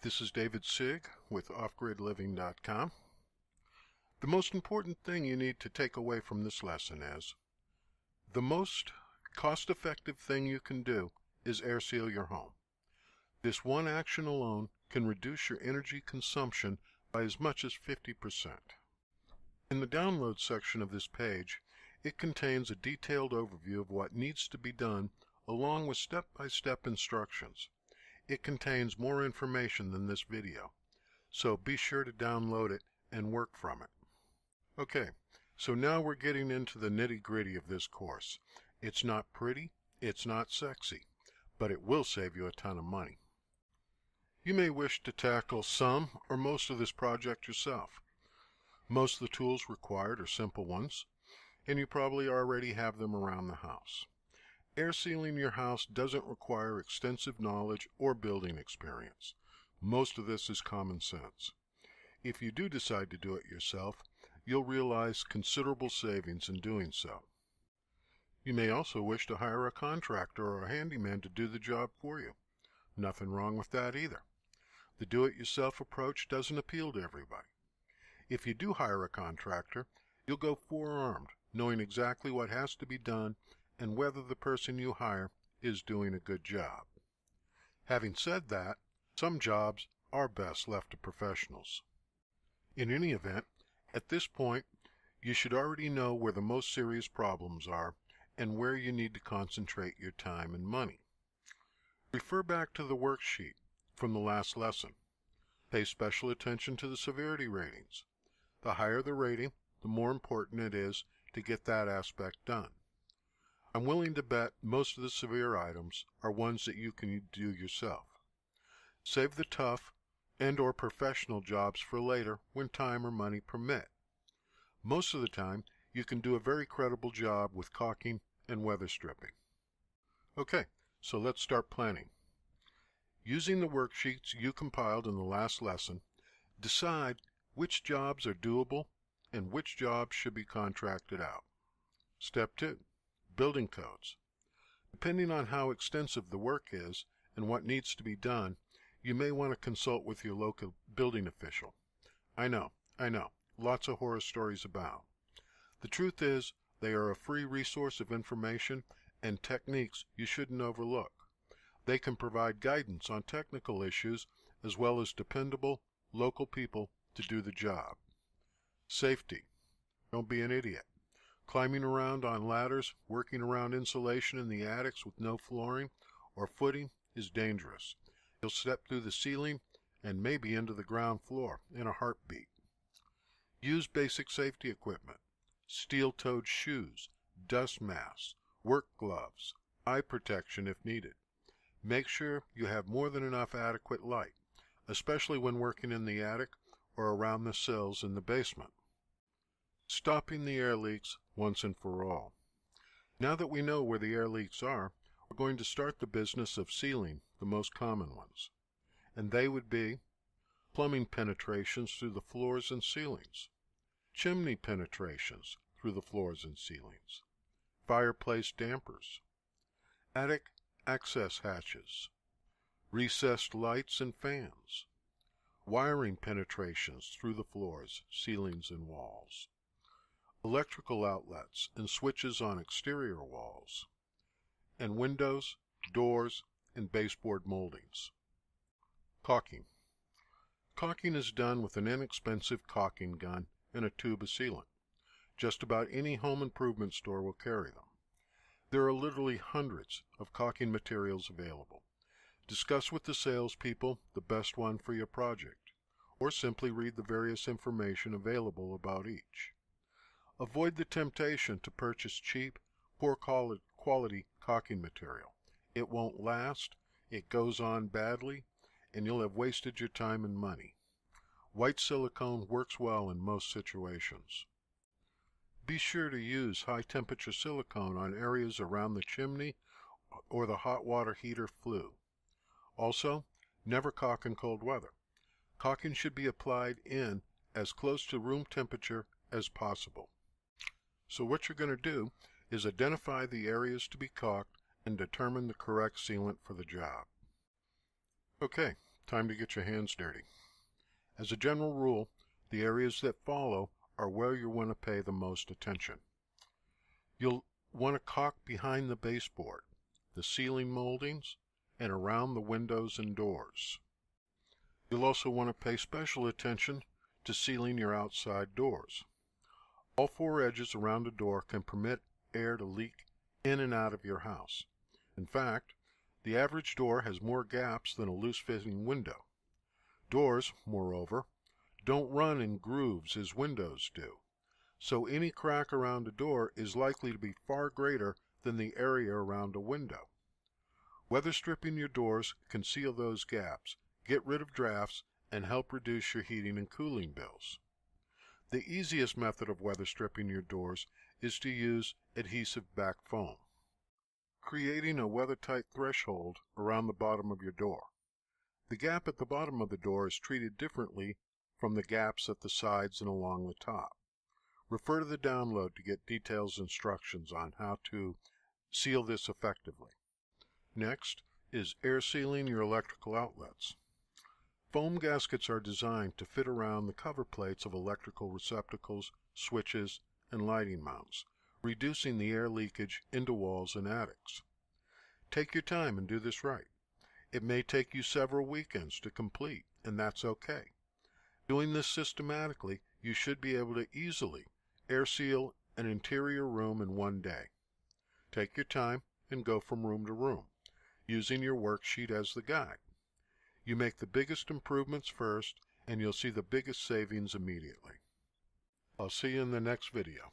This is David Sigg with offgridliving.com. The most important thing you need to take away from this lesson is the most cost-effective thing you can do is air seal your home. This one action alone can reduce your energy consumption by as much as 50%. In the download section of this page, it contains a detailed overview of what needs to be done along with step-by-step instructions. It contains more information than this video, so be sure to download it and work from it. Okay, so now we're getting into the nitty-gritty of this course. It's not pretty, it's not sexy, but it will save you a ton of money. You may wish to tackle some or most of this project yourself. Most of the tools required are simple ones, and you probably already have them around the house. Air sealing your house doesn't require extensive knowledge or building experience. Most of this is common sense. If you do decide to do it yourself, you'll realize considerable savings in doing so. You may also wish to hire a contractor or a handyman to do the job for you. Nothing wrong with that either. The do-it-yourself approach doesn't appeal to everybody. If you do hire a contractor, you'll go forearmed, knowing exactly what has to be done and whether the person you hire is doing a good job. Having said that, some jobs are best left to professionals. In any event, at this point, you should already know where the most serious problems are and where you need to concentrate your time and money. Refer back to the worksheet from the last lesson. Pay special attention to the severity ratings. The higher the rating, the more important it is to get that aspect done. I'm willing to bet most of the severe items are ones that you can do yourself. Save the tough and or professional jobs for later when time or money permit. Most of the time, you can do a very credible job with caulking and weather stripping. Okay, so let's start planning. Using the worksheets you compiled in the last lesson, decide which jobs are doable and which jobs should be contracted out. Step 2. Building codes. Depending on how extensive the work is and what needs to be done, you may want to consult with your local building official. I know, lots of horror stories abound. The truth is, they are a free resource of information and techniques you shouldn't overlook. They can provide guidance on technical issues as well as dependable, local people to do the job. Safety. Don't be an idiot. Climbing around on ladders, working around insulation in the attics with no flooring or footing is dangerous. You'll step through the ceiling and maybe into the ground floor in a heartbeat. Use basic safety equipment. Steel-toed shoes, dust masks, work gloves, eye protection if needed. Make sure you have more than enough adequate light, especially when working in the attic or around the sills in the basement. Stopping the air leaks once and for all. Now that we know where the air leaks are, we're going to start the business of sealing the most common ones. And they would be plumbing penetrations through the floors and ceilings, chimney penetrations through the floors and ceilings, fireplace dampers, attic access hatches, recessed lights and fans, wiring penetrations through the floors, ceilings, and walls, electrical outlets and switches on exterior walls, and windows, doors, and baseboard moldings. Caulking. Caulking is done with an inexpensive caulking gun and a tube of sealant. Just about any home improvement store will carry them. There are literally hundreds of caulking materials available. Discuss with the salespeople the best one for your project, or simply read the various information available about each. Avoid the temptation to purchase cheap, poor quality caulking material. It won't last, it goes on badly, and you'll have wasted your time and money. White silicone works well in most situations. Be sure to use high-temperature silicone on areas around the chimney or the hot water heater flue. Also, never caulk in cold weather. Caulking should be applied in as close to room temperature as possible. So what you're going to do is identify the areas to be caulked and determine the correct sealant for the job. Okay, time to get your hands dirty. As a general rule, the areas that follow are where you'll want to pay the most attention. You'll want to caulk behind the baseboard, the ceiling moldings, and around the windows and doors. You'll also want to pay special attention to sealing your outside doors. All four edges around a door can permit air to leak in and out of your house. In fact, the average door has more gaps than a loose-fitting window. Doors, moreover, don't run in grooves as windows do, so any crack around a door is likely to be far greater than the area around a window. Weather stripping your doors can seal those gaps, get rid of drafts, and help reduce your heating and cooling bills. The easiest method of weather stripping your doors is to use adhesive back foam, creating a weather-tight threshold around the bottom of your door. The gap at the bottom of the door is treated differently from the gaps at the sides and along the top. Refer to the download to get detailed instructions on how to seal this effectively. Next is air sealing your electrical outlets. Foam gaskets are designed to fit around the cover plates of electrical receptacles, switches, and lighting mounts, reducing the air leakage into walls and attics. Take your time and do this right. It may take you several weekends to complete, and that's okay. Doing this systematically, you should be able to easily air seal an interior room in one day. Take your time and go from room to room, using your worksheet as the guide. You make the biggest improvements first, and you'll see the biggest savings immediately. I'll see you in the next video.